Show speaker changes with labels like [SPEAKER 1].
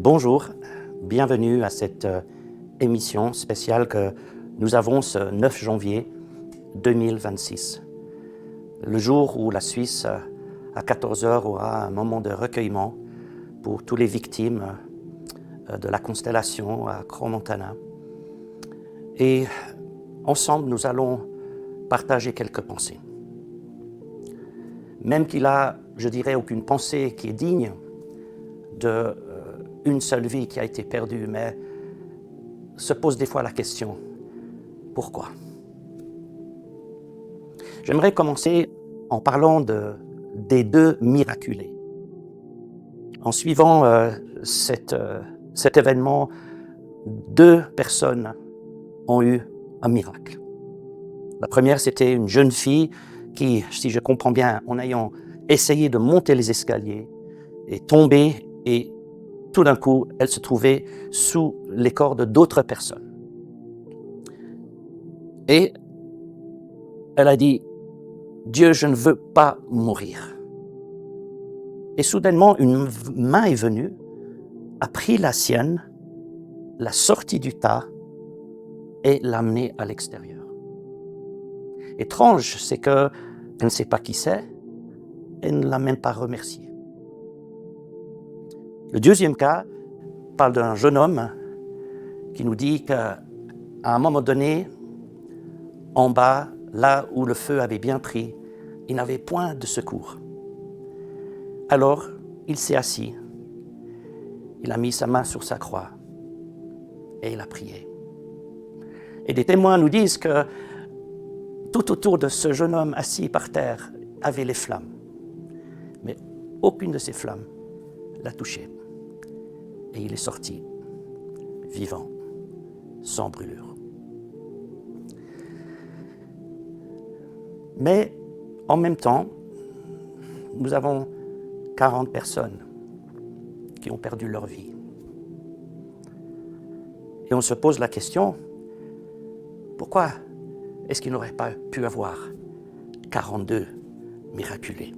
[SPEAKER 1] Bonjour, bienvenue à cette émission spéciale que nous avons ce 9 janvier 2026. Le jour où la Suisse, à 14 heures, aura un moment de recueillement pour toutes les victimes de la constellation à Crans-Montana. Et ensemble, nous allons partager quelques pensées. Même qu'il a, je dirais, aucune pensée qui est digne de une seule vie qui a été perdue, mais se pose des fois la question, pourquoi? J'aimerais commencer en parlant des deux miraculés. En suivant cet événement, deux personnes ont eu un miracle. La première, c'était une jeune fille qui, si je comprends bien, en ayant essayé de monter les escaliers, est tombée et tout d'un coup, elle se trouvait sous les cordes d'autres personnes. Et elle a dit, « Dieu, je ne veux pas mourir. » Et soudainement, une main est venue, a pris la sienne, l'a sortie du tas et l'a amenée à l'extérieur. Étrange, c'est qu'elle ne sait pas qui c'est, elle ne l'a même pas remercié. Le deuxième cas parle d'un jeune homme qui nous dit qu'à un moment donné, en bas, là où le feu avait bien pris, il n'avait point de secours. Alors, il s'est assis, il a mis sa main sur sa croix et il a prié. Et des témoins nous disent que tout autour de ce jeune homme assis par terre avait les flammes. Mais aucune de ces flammes l'a touché. Et il est sorti, vivant, sans brûlure. Mais en même temps, nous avons 40 personnes qui ont perdu leur vie. Et on se pose la question, pourquoi est-ce qu'il n'aurait pas pu avoir 42 miraculés?